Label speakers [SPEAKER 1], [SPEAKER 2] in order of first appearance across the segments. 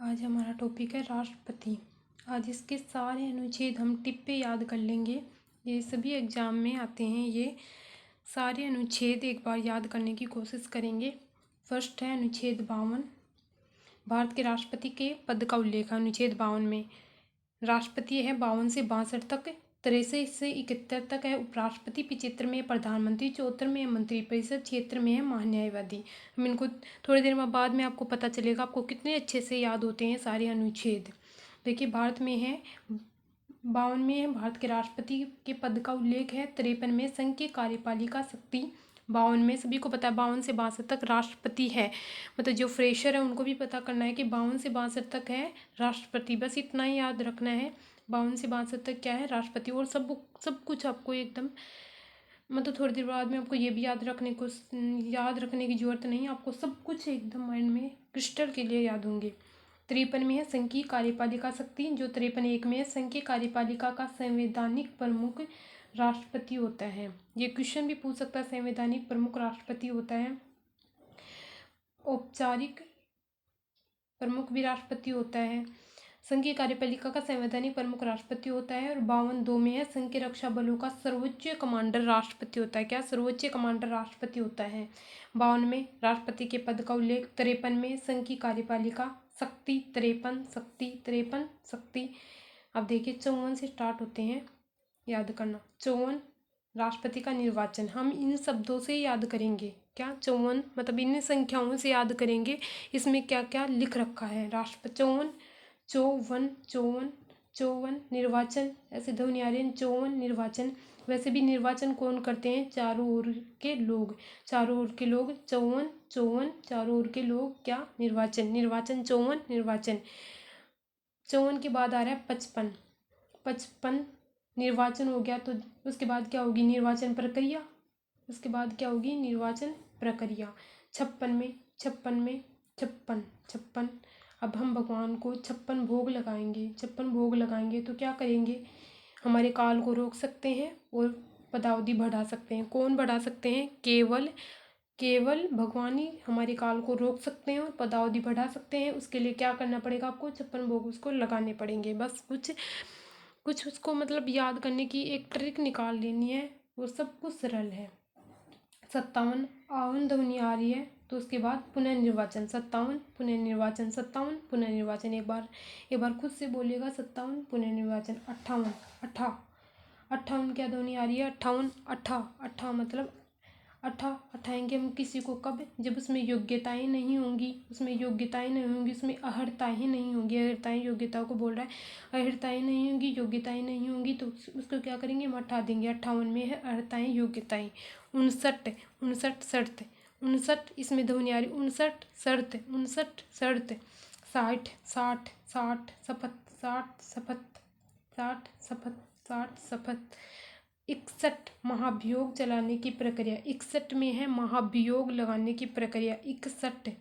[SPEAKER 1] आज हमारा टॉपिक है राष्ट्रपति। आज इसके सारे अनुच्छेद हम टिप पे याद कर लेंगे। ये सभी एग्जाम में आते हैं। ये सारे अनुच्छेद एक बार याद करने की कोशिश करेंगे। फर्स्ट है अनुच्छेद 52, भारत के राष्ट्रपति के पद का उल्लेख। अनुच्छेद 52 में राष्ट्रपति है 52 से 62 तक, 63 से 71 तक है उपराष्ट्रपति, 75 में प्रधानमंत्री, 74 में मंत्रिपरिषद, 76 में है महान्यायवादी। हम इनको थोड़ी देर में बाद में आपको पता चलेगा आपको कितने अच्छे से याद होते हैं सारे अनुच्छेद। देखिए भारत में है 52 में है भारत के राष्ट्रपति के पद का उल्लेख है। 53 में संघ की कार्यपालिका शक्ति। 52 में सभी को पता है 52 से 62 तक राष्ट्रपति है। मतलब जो फ्रेशर है उनको भी पता करना है कि 52 से 62 तक है राष्ट्रपति। बस इतना ही याद रखना है 52 से 62 तक क्या है राष्ट्रपति। और सब कुछ आपको एकदम मतलब थोड़ी देर बाद में आपको ये भी याद रखने की जरूरत नहीं, आपको सब कुछ एकदम माइंड में क्रिस्टल के लिए याद होंगे। 53 में है संघ की कार्यपालिका शक्ति, जो 53 में है संघ की कार्यपालिका का संवैधानिक प्रमुख राष्ट्रपति होता है। ये क्वेश्चन भी पूछ सकता है, संवैधानिक प्रमुख राष्ट्रपति होता है। औपचारिक प्रमुख भी राष्ट्रपति होता है। संघ की कार्यपालिका का संवैधानिक प्रमुख राष्ट्रपति होता है। और 52(2) में है संघ के रक्षा बलों का सर्वोच्च कमांडर राष्ट्रपति होता है। क्या सर्वोच्च कमांडर राष्ट्रपति होता है। 52 में राष्ट्रपति के पद का उल्लेख। 53 में संघ की कार्यपालिका शक्ति, 53 शक्ति। अब देखिए 54 से स्टार्ट होते हैं, याद करना। 54 राष्ट्रपति का निर्वाचन। हम इन शब्दों से याद करेंगे। क्या 54 मतलब इन संख्याओं से याद करेंगे। इसमें क्या क्या लिख रखा है। राष्ट्रपति 54 निर्वाचन, ऐसे ध्वनि आ रही है 54 निर्वाचन। वैसे भी निर्वाचन कौन करते हैं, चारों ओर के लोग। 54 चारों ओर के लोग क्या निर्वाचन 54 निर्वाचन। 54 के बाद आ रहा है 55 निर्वाचन हो गया। तो उसके बाद क्या होगी निर्वाचन प्रक्रिया। उसके बाद क्या होगी निर्वाचन प्रक्रिया। 56 अब हम भगवान को 56 भोग लगाएंगे। 56 भोग लगाएंगे तो क्या करेंगे, हमारे काल को रोक सकते हैं और पदावधि बढ़ा सकते हैं। कौन बढ़ा सकते हैं, केवल भगवान ही हमारे काल को रोक सकते हैं और पदावधि बढ़ा सकते हैं। उसके लिए क्या करना पड़ेगा, आपको 56 भोग उसको लगाने पड़ेंगे। बस कुछ उसको मतलब याद करने की एक ट्रिक निकाल लेनी है, वो सब कुछ सरल है। 57 आवन ध्वनि आ रही है तो उसके बाद पुनर्निर्वाचन। 57 पुनर्निर्वाचन। एक बार खुद से बोलिएगा 57 पुनर्निर्वाचन। 58 क्या ध्वनि आ रही है, 58 मतलब अठाएंगे हम किसी को कब, जब उसमें योग्यताएं नहीं होंगी, उसमें अहर्ताएं नहीं होंगी। अहर्ताएं योग्यताओं को बोल रहा है, अहर्ताएं नहीं होंगी, योग्यताएं नहीं होंगी तो उसको क्या करेंगे, हम हटा देंगे। 58 में है अहर्ताएं योग्यताएं। 59 इसमें ध्वनि आ रही 59 60 शपथ। 61 महाभियोग चलाने की प्रक्रिया। 61 में है महाभियोग लगाने की प्रक्रिया। 61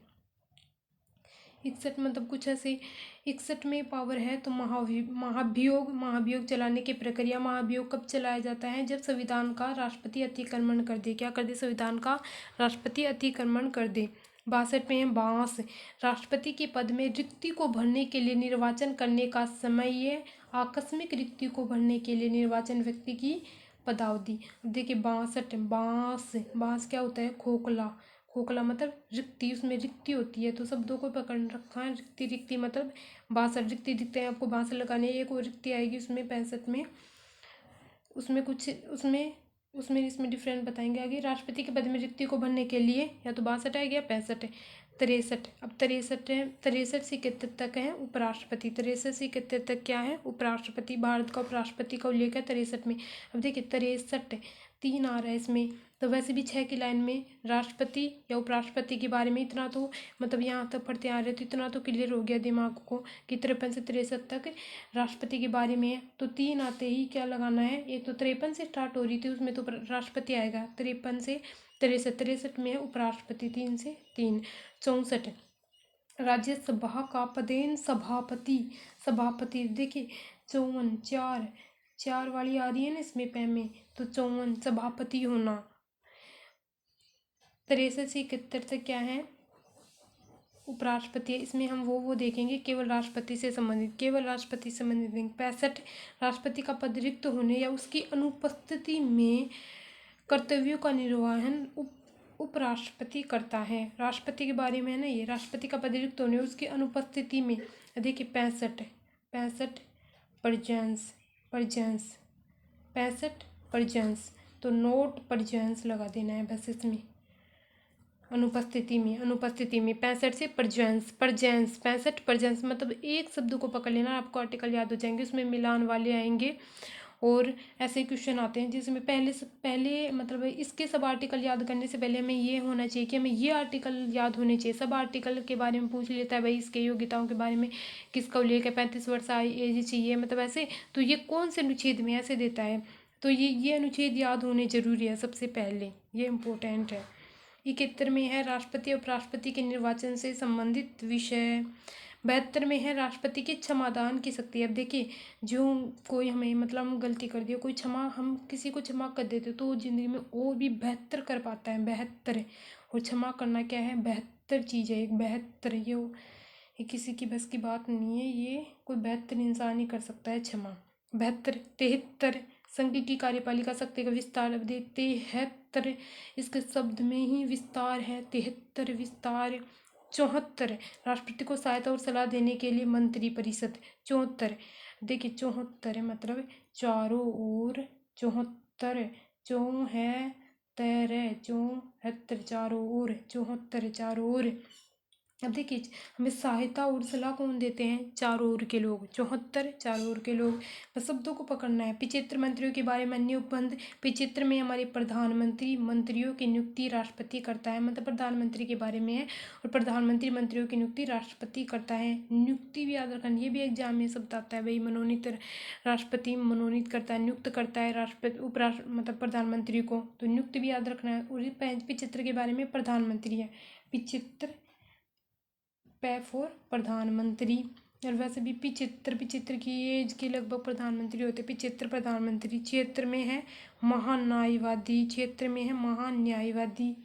[SPEAKER 1] मतलब कुछ ऐसे 61 में पावर है तो महाभियोग चलाने की प्रक्रिया। महाभियोग कब चलाया जाता है, जब संविधान का राष्ट्रपति अतिक्रमण कर दे। क्या कर दे, संविधान का राष्ट्रपति अतिक्रमण कर दे। 62 में है बांस, राष्ट्रपति के पद में रिक्ति को भरने के लिए निर्वाचन करने का समय। आकस्मिक रिक्ति को भरने के लिए निर्वाचन व्यक्ति की पदावधि। अब देखिए 62 बांस क्या होता है, खोखला मतलब रिक्ति, उसमें रिक्ति होती है तो शब्दों को पकड़ रखा है। रिक्ति मतलब 62 रिक्ति दिखते हैं आपको, 62 लगाने। एक और रिक्ति आएगी उसमें 65 में, उसमें इसमें डिफरेंट बताएंगे आगे। राष्ट्रपति के पद में रिक्ति को भरने के लिए या तो 62 आएगी या 65 है। 63 अब 63 से 71 तक है उपराष्ट्रपति। 63 से 71 तक क्या है, उपराष्ट्रपति। भारत का उपराष्ट्रपति का उल्लेख है 63 में। अब देखिए 63 3 आ रहा है इसमें, तो वैसे भी 6 की लाइन में राष्ट्रपति या उपराष्ट्रपति के बारे में इतना तो मतलब यहाँ तक पढ़ते आ रहे तो इतना तो क्लियर हो गया दिमाग को कि 53 से 63 तक राष्ट्रपति के बारे में है। तो 3 आते ही क्या लगाना है, एक तो 53 से स्टार्ट हो रही थी उसमें तो राष्ट्रपति आएगा। 53 से 63 में है उपराष्ट्रपति। 3 से 3। 64 राज्यसभा का पदेन सभापति। देखिए 54 4 वाली आ रही है ना इसमें पै में, तो 54 सभापति होना। 63 से 71 तक क्या है, उपराष्ट्रपति है, इसमें हम वो देखेंगे केवल राष्ट्रपति से संबंधित, केवल राष्ट्रपति से संबंधित देंगे। 65 राष्ट्रपति का पद रिक्त होने या उसकी अनुपस्थिति में कर्तव्यों का निर्वहन उपराष्ट्रपति करता है। राष्ट्रपति के बारे में है ना ये, राष्ट्रपति का पद रिक्त होने उसकी अनुपस्थिति में, देखिए 65 परजेंस, तो नोट परजेंस लगा देना है बस इसमें, अनुपस्थिति में 65 से परजेंस 65 परजेंस, मतलब एक शब्द को पकड़ लेना, आपको आर्टिकल याद हो जाएंगे, उसमें मिलान वाले आएंगे। और ऐसे क्वेश्चन आते हैं जिसमें पहले मतलब इसके सब आर्टिकल याद करने से पहले हमें ये होना चाहिए कि हमें ये आर्टिकल याद होने चाहिए। सब आर्टिकल के बारे में पूछ लेता है भाई, इसके योग्यताओं के बारे में, किसका उल्लेख है, 35 वर्ष एज चाहिए, मतलब ऐसे, तो ये कौन से अनुच्छेद में ऐसे देता है, तो ये अनुच्छेद याद होने जरूरी है सबसे पहले, ये इम्पोर्टेंट है। 71 में है राष्ट्रपति और उपराष्ट्रपति के निर्वाचन से संबंधित विषय। 72 में है राष्ट्रपति के क्षमादान की शक्ति। अब देखिए, जो कोई हमें मतलब हम गलती कर दिए, कोई हम किसी को क्षमा कर देते तो वो जिंदगी में और भी बेहतर कर पाता है, बेहतर। और क्षमा करना क्या है, बेहतर चीज़ है, एक बेहतर, ये किसी की बस की बात नहीं है, ये कोई बेहतर इंसान ही कर सकता है क्षमा। 73 संघ की कार्यपालिका शक्ति का विस्तार। अब 73 इसके शब्द में ही विस्तार है, 73 विस्तार। 74 राष्ट्रपति को सहायता और सलाह देने के लिए मंत्री परिषद। 74 देखिए, 74 मतलब चारों ओर, 74 चौ है तेरे, 74 चारों ओर, 74 चारों ओर। अब देखिए, हमें सहायता और सलाह कौन देते हैं, चारों ओर के लोग, 74 चारों ओर के लोग, बस शब्दों को पकड़ना है। 75 मंत्रियों के बारे में अन्य उपबंध। 75 में हमारे प्रधानमंत्री, मंत्रियों की नियुक्ति राष्ट्रपति करता है, मतलब प्रधानमंत्री के बारे में है, और प्रधानमंत्री मंत्रियों की नियुक्ति राष्ट्रपति करता है। नियुक्ति भी याद रखना, ये भी एग्जाम में शब्द आता है भाई, मनोनीत, राष्ट्रपति मनोनीत करता है, नियुक्त करता है राष्ट्रपति उपराष्ट्र मतलब प्रधानमंत्री को, तो नियुक्ति भी याद रखना है। और 75 के बारे में प्रधानमंत्री है, 75 फॉर प्रधानमंत्री। और वैसे भी 75 की एज के लगभग प्रधानमंत्री होते, 75 प्रधानमंत्री। 76 में है महान्यायवादी, 76 में है महान्यायवादी।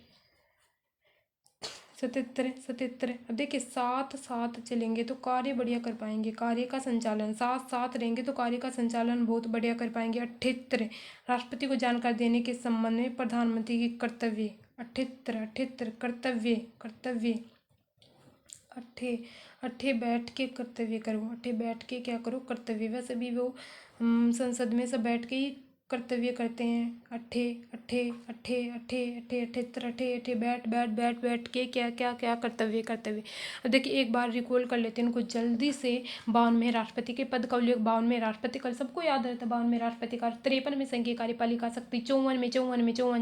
[SPEAKER 1] 77 अब देखिए, साथ चलेंगे तो कार्य बढ़िया कर पाएंगे, कार्य का संचालन, साथ रहेंगे तो कार्य का संचालन बहुत बढ़िया कर पाएंगे। 78 राष्ट्रपति को जानकारी देने के संबंध में प्रधानमंत्री के कर्तव्य। 78 कर्तव्य। अट्ठे बैठ के कर्तव्य करो, अट्ठे बैठ के क्या करो, कर्तव्य। वैसे भी वो संसद में सब बैठ के ही कर्तव्य करते हैं। अट्ठे बैठ के क्या कर्तव्य। अब देखिए, एक बार रिकॉल कर लेते हैं उनको जल्दी से। 52 में राष्ट्रपति के पद का उल्लेख, 52 में राष्ट्रपति का सबको याद रहता है, 52 में राष्ट्रपति का। 53 में संघीय कार्यपालिका शक्ति। 54 में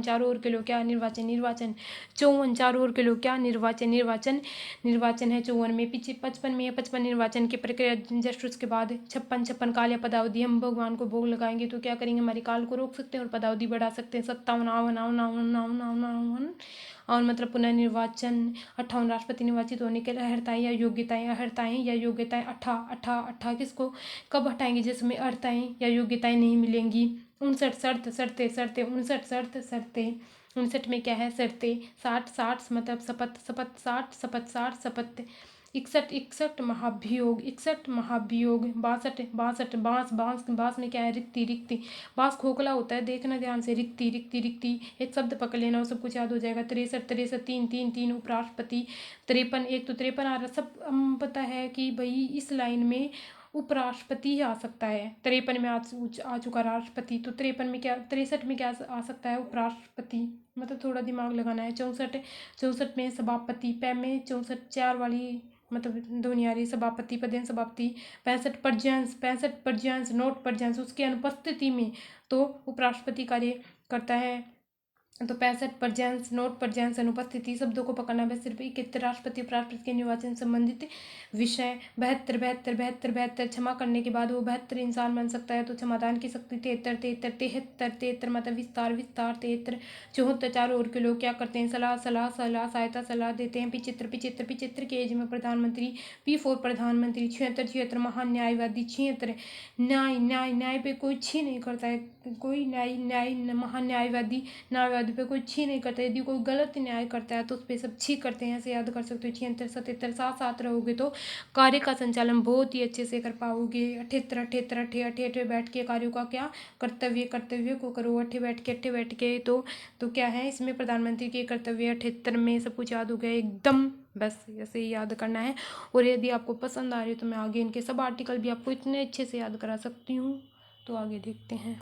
[SPEAKER 1] चारों ओर के लोग क्या, निर्वाचन। 54 चारों ओर के लोग क्या, निर्वाचन है। 54 में। 55 निर्वाचन की प्रक्रिया। जस्ट उसके बाद 56 काल या पदावधि, हम भगवान को भोग लगाएंगे तो क्या करेंगे, हमारी काल को रोक सकते हैं और पदावधि बढ़ा सकते हैं। 57 और मतलब पुनर्निर्वाचन। 58 राष्ट्रपति निर्वाचित होने के लिए अर्हताएं या योग्यताएं। 18 किसको कब हटाएंगे, जिसमें अर्हताएं या योग्यताएं नहीं मिलेंगी। 59 शर्तें। 59 में क्या है, शर्तें। 60 मतलब शपथ। 60 61 महाभियोग। 62 बांस में क्या है, रिक्ति। बांस खोखला होता है, देखना ध्यान से, रिक्ति। एक शब्द पकड़ लेना, वो सब कुछ याद हो जाएगा। 63 तीन उपराष्ट्रपति। 53 एक तो 53 आ रहा, सब पता है कि भाई इस लाइन में उपराष्ट्रपति ही आ सकता है। 53 में आ चुका राष्ट्रपति, तो 53 में क्या, 63 में क्या आ सकता है, उपराष्ट्रपति, मतलब थोड़ा दिमाग लगाना है। 64 में सभापति। में 64 4 वाली मतलब दुनियारी सभापति, पदेन सभापति। 65 परजेंस नोट परजेंस, उसकी अनुपस्थिति में तो उपराष्ट्रपति कार्य करता है, तो 65 परजेंस नोट परजेंस अनुपस्थिति। शब्दों को पकड़ना है सिर्फ। 71 राष्ट्रपति उपराष्ट्रपति के निर्वाचन संबंधित विषय। 72 क्षमा करने के बाद वो बेहतर इंसान बन सकता है, तो क्षमादान की शक्ति। 73 मतलब विस्तार। 73 74 चारों ओर के लोग क्या करते हैं, सहायता सलाह देते हैं। 75 के एज में प्रधानमंत्री। P4 प्रधानमंत्री। 76 महान न्यायवादी। 76 न्याय पे कोई छी नहीं करता है, कोई महान न्यायवादी पे कोई छी नहीं करता। यदि कोई गलत न्याय करता है तो उस पर सब छी करते हैं। ऐसे याद कर सकते हो 76 77 साथ साथ रहोगे तो कार्य का संचालन बहुत ही अच्छे से कर पाओगे। 78 78 अठे बैठ के कार्यों का क्या कर्तव्य को करो। अठे बैठ के तो क्या है इसमें प्रधानमंत्री के कर्तव्य 78 में सब कुछ याद हो गया एकदम। बस ऐसे ही याद करना है। और यदि आपको पसंद आ रही है तो मैं आगे इनके सब आर्टिकल भी आपको इतने अच्छे से याद करा सकती हूँ। तो आगे देखते हैं।